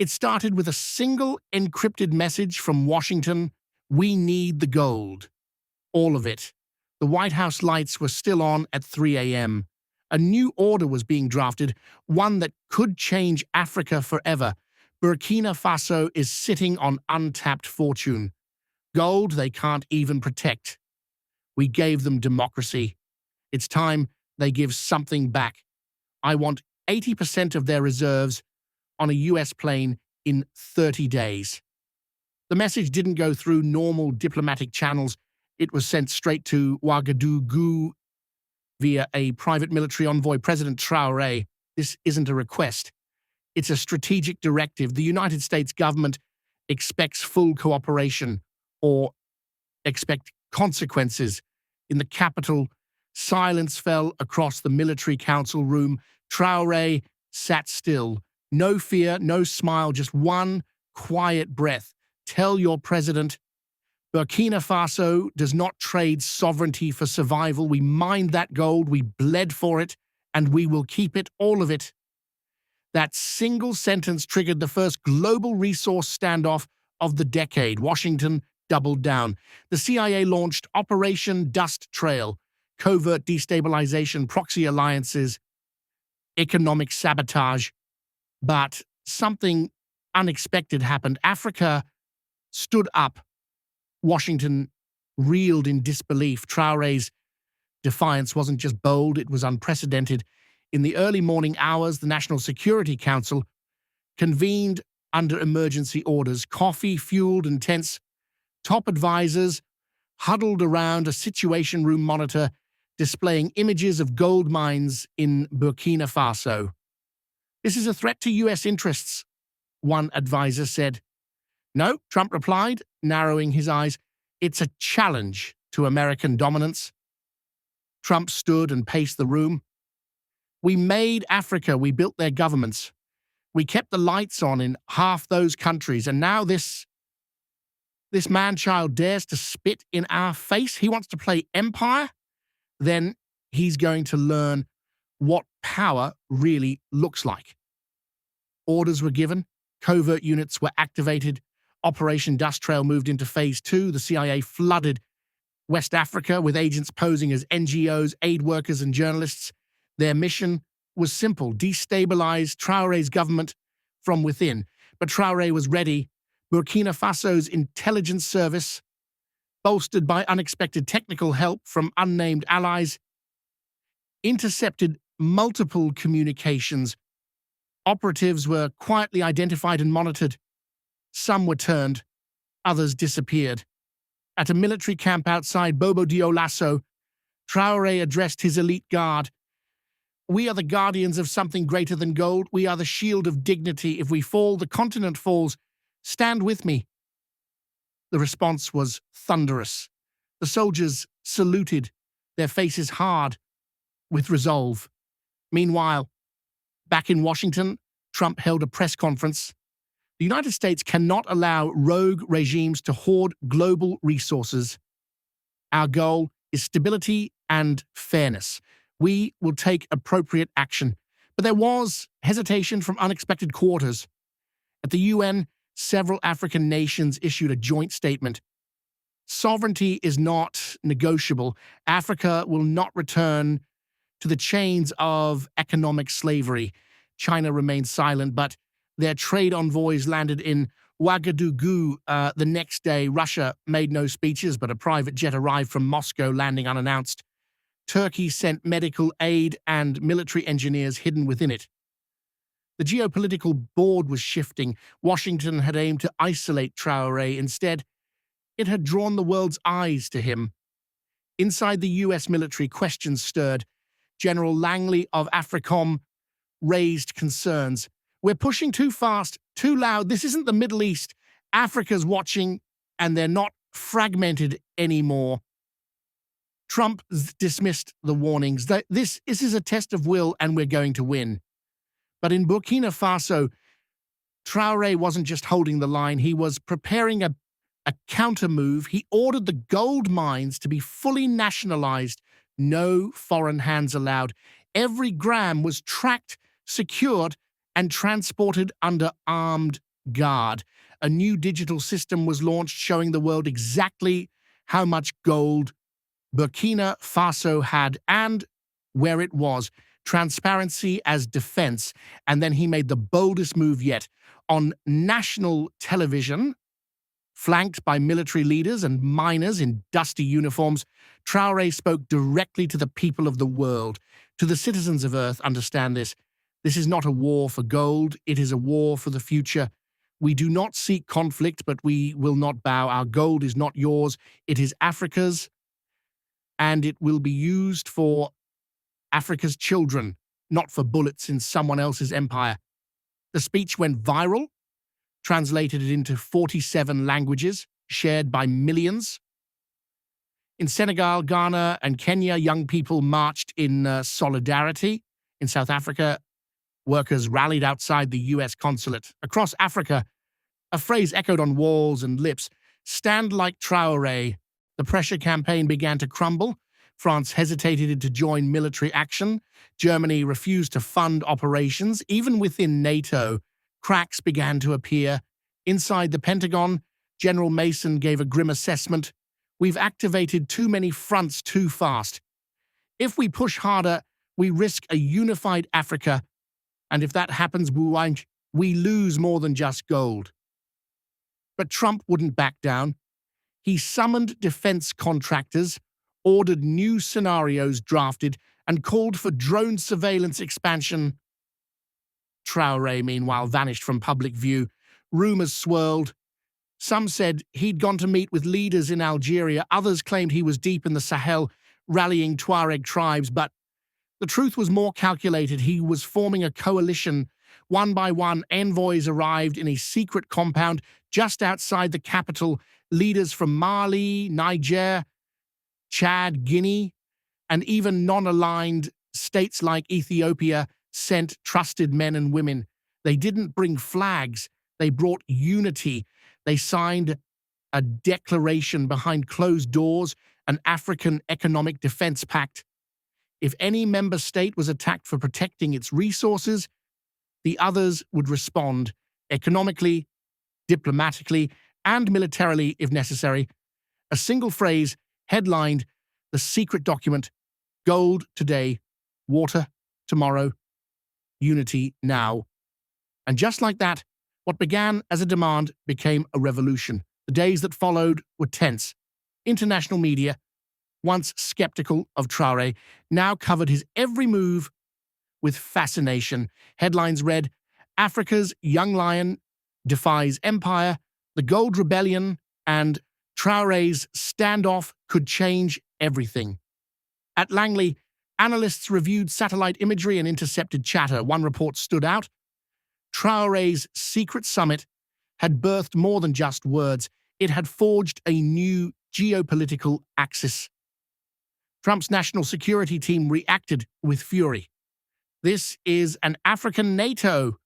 It started with a single encrypted message from Washington: "We need the gold." All of it. The White House lights were still on at 3 a.m. A new order was being drafted, one that could change Africa forever. Burkina Faso is sitting on untapped fortune. Gold they can't even protect. We gave them democracy. It's time they give something back. I want 80% of their reserves on a US plane in 30 days. The message didn't go through normal diplomatic channels. It was sent straight to Ouagadougou via a private military envoy, President Traoré. This isn't a request. It's a strategic directive. The United States government expects full cooperation or expect consequences. In the capital, silence fell across the military council room. Traoré sat still. No fear, no smile, just one quiet breath. Tell your president, Burkina Faso does not trade sovereignty for survival. We mined that gold, we bled for it, and we will keep it, all of it. That single sentence triggered the first global resource standoff of the decade. Washington doubled down. The CIA launched Operation Dust Trail, covert destabilization, proxy alliances, economic sabotage. But something unexpected happened. Africa stood up. Washington reeled in disbelief. Traoré's defiance wasn't just bold, it was unprecedented. In the early morning hours, the National Security Council convened under emergency orders. Coffee-fueled and tense, top advisors huddled around a situation room monitor displaying images of gold mines in Burkina Faso. "This is a threat to U.S. interests," one advisor said. "No," Trump replied, narrowing his eyes. "It's a challenge to American dominance." Trump stood and paced the room. "We made Africa, we built their governments. We kept the lights on in half those countries, and now this man-child dares to spit in our face. He wants to play empire? Then he's going to learn what power really looks like." Orders were given. Covert units were activated. Operation Dust Trail moved into Phase 2. The CIA flooded West Africa with agents posing as NGOs, aid workers, and journalists. Their mission was simple: destabilize Traoré's government from within. But Traoré was ready. Burkina Faso's intelligence service, bolstered by unexpected technical help from unnamed allies, intercepted multiple communications. Operatives were quietly identified and monitored. Some were turned, others disappeared. At a military camp outside Bobo Dioulasso, Traoré addressed his elite guard. "We are the guardians of something greater than gold. We are the shield of dignity. If we fall, the continent falls. Stand with me." The response was thunderous. The soldiers saluted, their faces hard with resolve. Meanwhile, back in Washington, Trump held a press conference. The United States cannot allow rogue regimes to hoard global resources. Our goal is stability and fairness. We will take appropriate action. But there was hesitation from unexpected quarters. At the UN, several African nations issued a joint statement. Sovereignty is not negotiable. Africa will not return to the chains of economic slavery. China remained silent, but their trade envoys landed in Ouagadougou the next day. Russia made no speeches, but a private jet arrived from Moscow, landing unannounced. Turkey sent medical aid and military engineers hidden within it. The geopolitical board was shifting. Washington had aimed to isolate Traoré. Instead, it had drawn the world's eyes to him. Inside the U.S. military, questions stirred. General Langley of AFRICOM raised concerns. "We're pushing too fast, too loud. This isn't the Middle East. Africa's watching, and they're not fragmented anymore." Trump dismissed the warnings. This is a test of will, and we're going to win. But in Burkina Faso, Traoré wasn't just holding the line. He was preparing a counter move. He ordered the gold mines to be fully nationalized. No foreign hands allowed. Every gram was tracked, secured, and transported under armed guard. A new digital system was launched showing the world exactly how much gold Burkina Faso had and where it was. Transparency as defense. And then he made the boldest move yet. On national television, flanked by military leaders and miners in dusty uniforms, Traoré spoke directly to the people of the world. To the citizens of Earth, understand this. This is not a war for gold. It is a war for the future. We do not seek conflict, but we will not bow. Our gold is not yours. It is Africa's, and it will be used for Africa's children, not for bullets in someone else's empire. The speech went viral, translated it into 47 languages, shared by millions. In Senegal, Ghana, and Kenya, young people marched in solidarity. In South Africa, workers rallied outside the US consulate. Across Africa, a phrase echoed on walls and lips: "Stand like Traoré." The pressure campaign began to crumble. France hesitated to join military action. Germany refused to fund operations. Even within NATO, cracks began to appear. Inside the Pentagon, General Mason gave a grim assessment. "We've activated too many fronts too fast. If we push harder, we risk a unified Africa. And if that happens, we lose more than just gold." But Trump wouldn't back down. He summoned defense contractors, ordered new scenarios drafted, and called for drone surveillance expansion. Traoré, meanwhile, vanished from public view. Rumors swirled. Some said he'd gone to meet with leaders in Algeria. Others claimed he was deep in the Sahel, rallying Tuareg tribes. But the truth was more calculated. He was forming a coalition. One by one, envoys arrived in a secret compound just outside the capital. Leaders from Mali, Niger, Chad, Guinea, and even non-aligned states like Ethiopia sent trusted men and women. They didn't bring flags. They brought unity. They signed a declaration behind closed doors, an African Economic Defense Pact. If any member state was attacked for protecting its resources, the others would respond economically, diplomatically, and militarily if necessary. A single phrase headlined the secret document: "Gold today, water tomorrow, unity now." And just like that, what began as a demand became a revolution. The days that followed were tense. International media, once skeptical of Traoré, now covered his every move with fascination. Headlines read, "Africa's Young Lion Defies Empire," "The Gold Rebellion," and "Traoré's Standoff Could Change Everything." At Langley, analysts reviewed satellite imagery and intercepted chatter. One report stood out. Traoré's secret summit had birthed more than just words. It had forged a new geopolitical axis. Trump's national security team reacted with fury. "This is an African NATO,"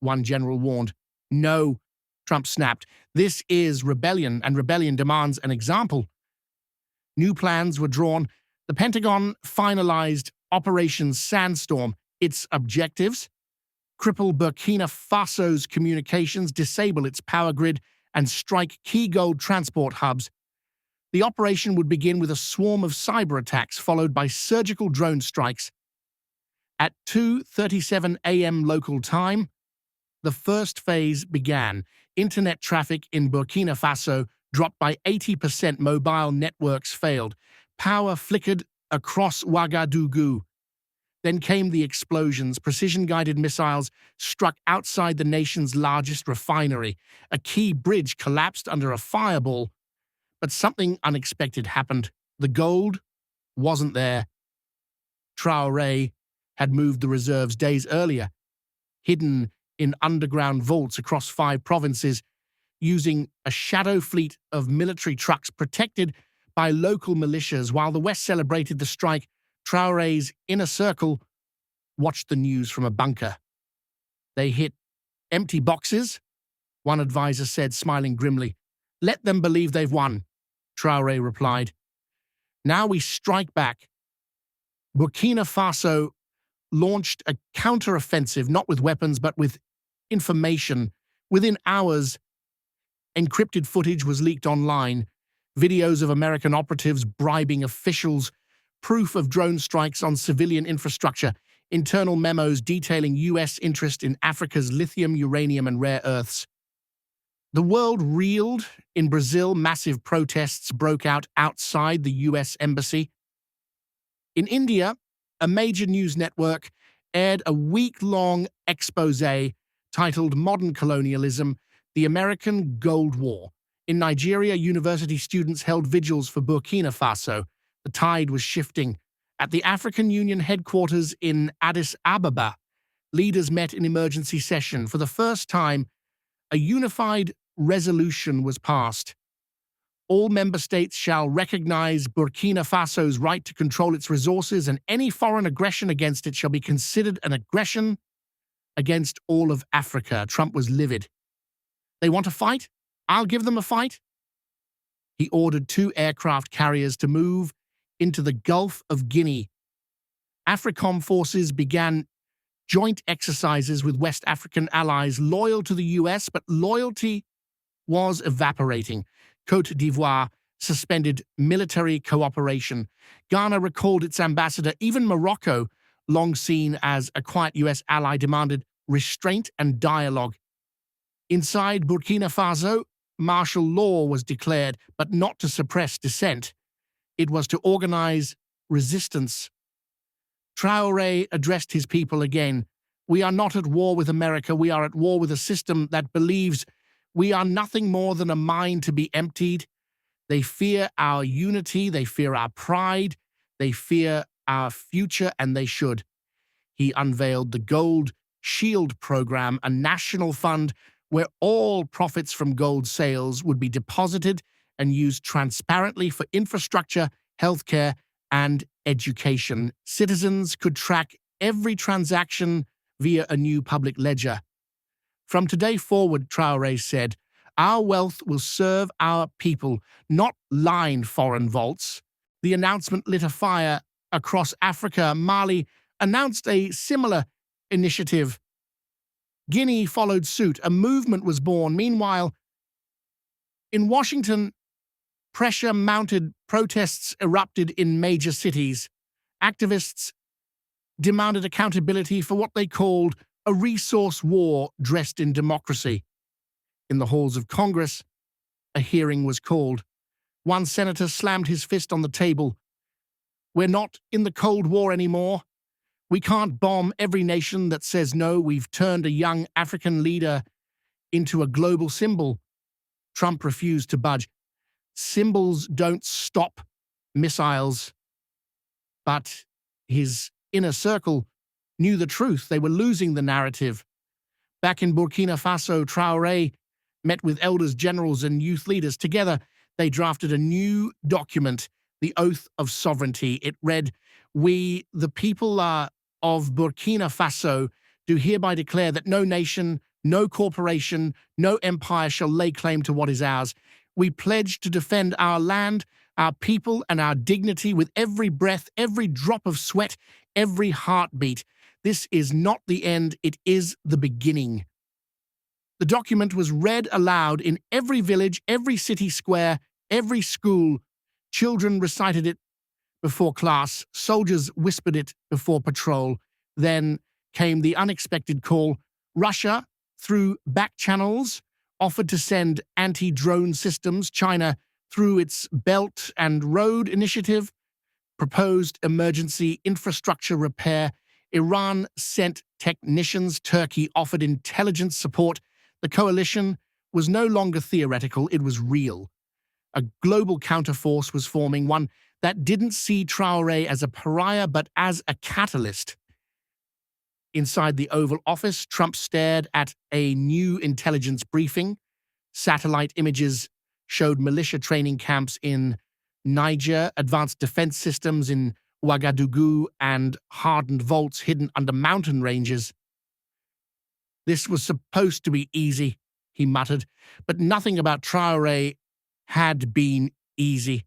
one general warned. "No," Trump snapped. "This is rebellion, and rebellion demands an example." New plans were drawn. The Pentagon finalized Operation Sandstorm. Its objectives: cripple Burkina Faso's communications, disable its power grid, and strike key gold transport hubs. The operation would begin with a swarm of cyber attacks, followed by surgical drone strikes. At 2:37 a.m. local time, the first phase began. Internet traffic in Burkina Faso dropped by 80%. Mobile networks failed. Power flickered across Ouagadougou. Then came the explosions. Precision-guided missiles struck outside the nation's largest refinery. A key bridge collapsed under a fireball. But something unexpected happened. The gold wasn't there. Traoré had moved the reserves days earlier, hidden in underground vaults across 5 provinces, using a shadow fleet of military trucks protected by local militias. While the West celebrated the strike, Traoré's inner circle watched the news from a bunker. "They hit empty boxes," one advisor said, smiling grimly. "Let them believe they've won," Traoré replied. "Now we strike back." Burkina Faso launched a counter-offensive, not with weapons, but with information. Within hours, encrypted footage was leaked online, videos of American operatives bribing officials, proof of drone strikes on civilian infrastructure, internal memos detailing U.S. interest in Africa's lithium, uranium, and rare earths. The world reeled. In Brazil, massive protests broke out outside the U.S. embassy. In India, a major news network aired a week-long exposé titled Modern Colonialism, the American Gold War. In Nigeria, university students held vigils for Burkina Faso. The tide was shifting. At the African Union headquarters in Addis Ababa, leaders met in emergency session. For the first time, a unified resolution was passed. All member states shall recognize Burkina Faso's right to control its resources, and any foreign aggression against it shall be considered an aggression against all of Africa. Trump was livid. They want a fight? I'll give them a fight. He ordered 2 aircraft carriers to move into the Gulf of Guinea. AFRICOM forces began joint exercises with West African allies loyal to the U.S., but loyalty was evaporating. Côte d'Ivoire suspended military cooperation. Ghana recalled its ambassador. Even Morocco, long seen as a quiet U.S. ally, demanded restraint and dialogue. Inside Burkina Faso, martial law was declared, but not to suppress dissent. It was to organize resistance. Traoré addressed his people again. We are not at war with America. We are at war with a system that believes we are nothing more than a mind to be emptied. They fear our unity. They fear our pride. They fear our future, and they should. He unveiled the Gold Shield program, a national fund where all profits from gold sales would be deposited and used transparently for infrastructure, healthcare, and education. Citizens could track every transaction via a new public ledger. From today forward, Traoré said, our wealth will serve our people, not line foreign vaults. The announcement lit a fire across Africa. Mali announced a similar initiative. Guinea followed suit. A movement was born. Meanwhile, in Washington, pressure mounted. Protests erupted in major cities. Activists demanded accountability for what they called a resource war dressed in democracy. In the halls of Congress, a hearing was called. One senator slammed his fist on the table. We're not in the Cold War anymore. We can't bomb every nation that says no. We've turned a young African leader into a global symbol. Trump refused to budge. Symbols don't stop missiles. But his inner circle knew the truth. They were losing the narrative. Back in Burkina Faso, Traoré met with elders, generals, and youth leaders. Together, they drafted a new document, the Oath of Sovereignty. It read, we, the people of Burkina Faso, do hereby declare that no nation, no corporation, no empire shall lay claim to what is ours. We pledge to defend our land, our people, and our dignity with every breath, every drop of sweat, every heartbeat. This is not the end, it is the beginning. The document was read aloud in every village, every city square, every school. Children recited it before class. Soldiers whispered it before patrol. Then came the unexpected call. Russia, through back channels, offered to send anti-drone systems. China, through its Belt and Road Initiative, proposed emergency infrastructure repair. Iran sent technicians. Turkey offered intelligence support. The coalition was no longer theoretical, it was real. A global counterforce was forming, one that didn't see Traoré as a pariah but as a catalyst. Inside the Oval Office, Trump stared at a new intelligence briefing. Satellite images showed militia training camps in Niger, advanced defense systems in Ouagadougou, and hardened vaults hidden under mountain ranges. This was supposed to be easy, he muttered, but nothing about Traoré had been easy.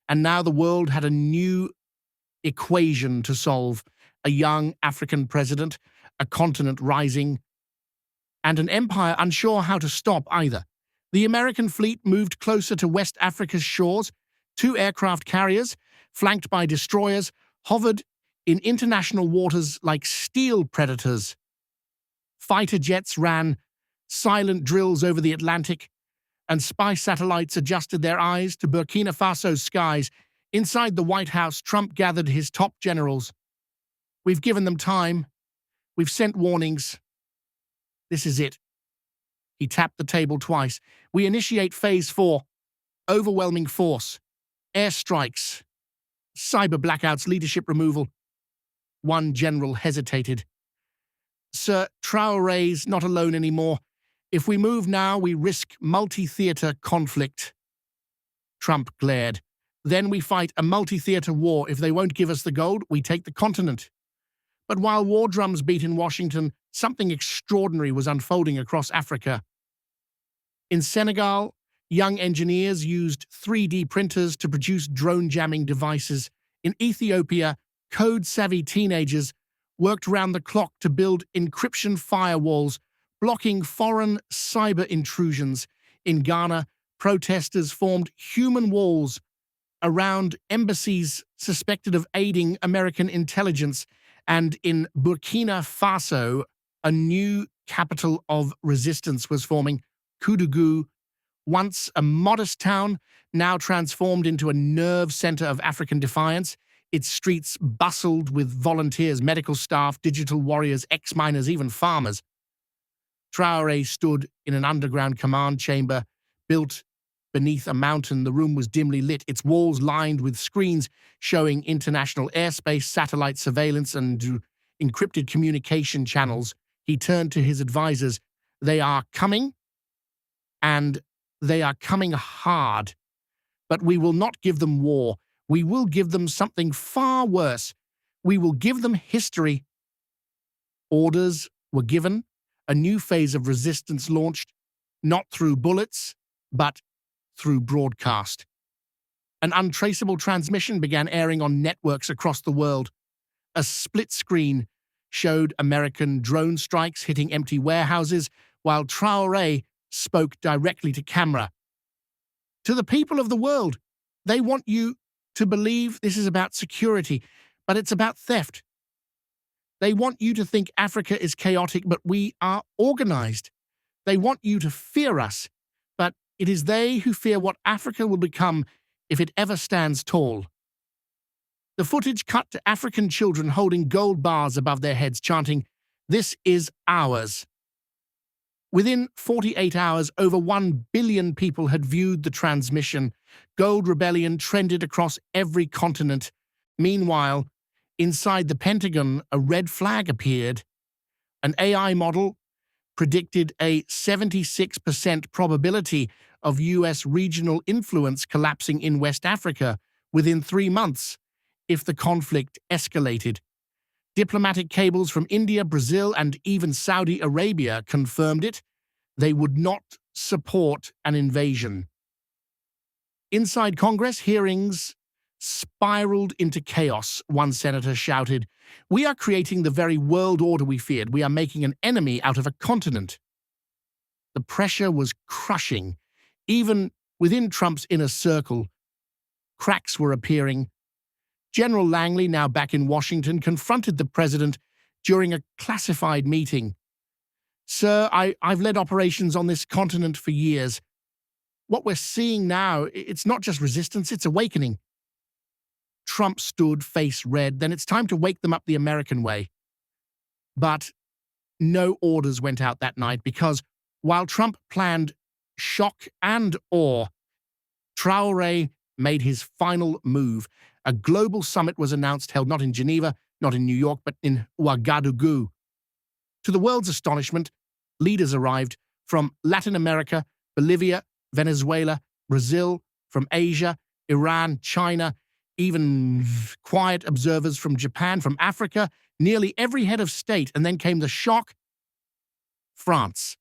And now the world had a new equation to solve. A young African president, a continent rising, and an empire unsure how to stop either. The American fleet moved closer to West Africa's shores. Two aircraft carriers, flanked by destroyers, hovered in international waters like steel predators. Fighter jets ran silent drills over the Atlantic, and spy satellites adjusted their eyes to Burkina Faso's skies. Inside the White House, Trump gathered his top generals. "We've given them time. We've sent warnings. This is it." He tapped the table twice. "We initiate Phase 4. Overwhelming force. Airstrikes. Cyber blackouts, leadership removal." One general hesitated. "Sir, Traoré's not alone anymore. If we move now, we risk multi-theater conflict." Trump glared. "Then we fight a multi-theater war. If they won't give us the gold, we take the continent." But while war drums beat in Washington, something extraordinary was unfolding across Africa. In Senegal, young engineers used 3D printers to produce drone jamming devices. In Ethiopia, code-savvy teenagers worked round the clock to build encryption firewalls, blocking foreign cyber intrusions. In Ghana, protesters formed human walls around embassies suspected of aiding American intelligence. And in Burkina Faso, a new capital of resistance was forming. Koudougou, once a modest town, now transformed into a nerve center of African defiance. Its streets bustled with volunteers, medical staff, digital warriors, ex-miners, even farmers. Traoré stood in an underground command chamber built beneath a mountain. The room was dimly lit, its walls lined with screens showing international airspace, satellite surveillance, and encrypted communication channels. He turned to his advisors. "They are coming, and they are coming hard. But we will not give them war. We will give them something far worse. We will give them history." Orders were given. A new phase of resistance launched, not through bullets, but through broadcast. An untraceable transmission began airing on networks across the world. A split screen showed American drone strikes hitting empty warehouses, while Traoré spoke directly to camera. "To the people of the world, they want you to believe this is about security, but it's about theft. They want you to think Africa is chaotic, but we are organized. They want you to fear us, but it is they who fear what Africa will become if it ever stands tall." The footage cut to African children holding gold bars above their heads, chanting, "This is ours." Within 48 hours, over 1 billion people had viewed the transmission. Gold rebellion trended across every continent. Meanwhile, inside the Pentagon, a red flag appeared. An AI model predicted a 76% probability of U.S. regional influence collapsing in West Africa within 3 months if the conflict escalated. Diplomatic cables from India, Brazil, and even Saudi Arabia confirmed it. They would not support an invasion. Inside Congress, hearings spiraled into chaos. One senator shouted, "We are creating the very world order we feared. We are making an enemy out of a continent." The pressure was crushing. Even within Trump's inner circle, cracks were appearing. General Langley, now back in Washington, confronted the president during a classified meeting. "Sir, I've led operations on this continent for years. What we're seeing now, it's not just resistance, it's awakening." Trump stood, face red. "Then it's time to wake them up the American way." But no orders went out that night because while Trump planned shock and awe, Traoré made his final move. A global summit was announced, held not in Geneva, not in New York, but in Ouagadougou. To the world's astonishment, leaders arrived from Latin America, Bolivia, Venezuela, Brazil, from Asia, Iran, China, even quiet observers from Japan, from Africa, nearly every head of state. And then came the shock. France.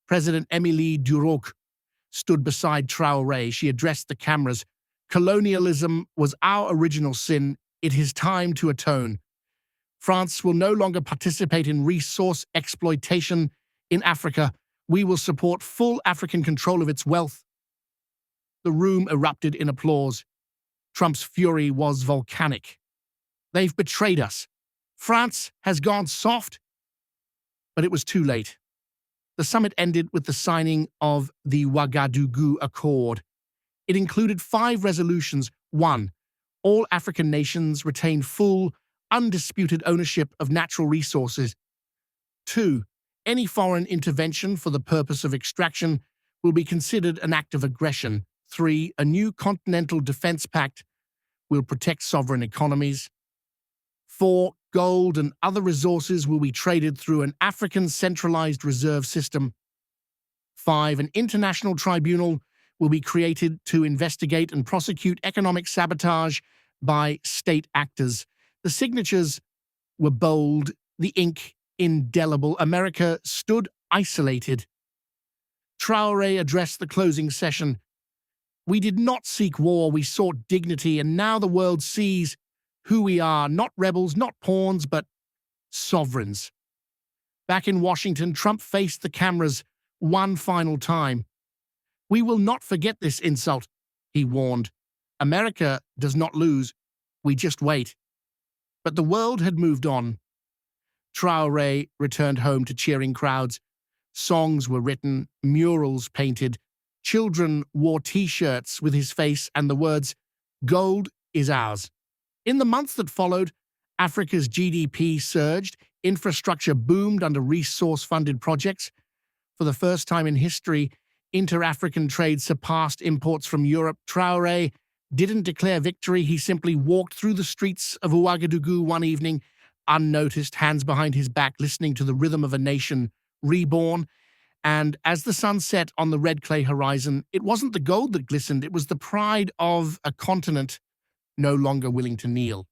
President Émilie Duroc stood beside Traoré. She addressed the cameras. "Colonialism was our original sin. It is time to atone. France will no longer participate in resource exploitation. In Africa, we will support full African control of its wealth. The room erupted in applause. Trump's fury was volcanic. They've betrayed us. France has gone soft. But it was too late. The summit ended with the signing of the Ouagadougou Accord. It included 5 resolutions. 1. All African nations retain full, undisputed ownership of natural resources. 2. Any foreign intervention for the purpose of extraction will be considered an act of aggression. 3. A new continental defense pact will protect sovereign economies. 4. Gold and other resources will be traded through an African centralized reserve system. 5. An international tribunal will be created to investigate and prosecute economic sabotage by state actors. The signatures were bold, the ink indelible. America stood isolated. Traoré addressed the closing session. We did not seek war, we sought dignity, and now the world sees who we are, not rebels, not pawns, but sovereigns. Back in Washington, Trump faced the cameras one final time. We will not forget this insult, he warned. America does not lose, we just wait. But the world had moved on. Traoré returned home to cheering crowds. Songs were written, murals painted. Children wore T-shirts with his face and the words, "Gold is ours." In the months that followed, Africa's GDP surged, infrastructure boomed under resource-funded projects. For the first time in history, inter-African trade surpassed imports from Europe. Traoré didn't declare victory, he simply walked through the streets of Ouagadougou one evening, unnoticed, hands behind his back, listening to the rhythm of a nation reborn. And as the sun set on the red clay horizon, it wasn't the gold that glistened, it was the pride of a continent no longer willing to kneel.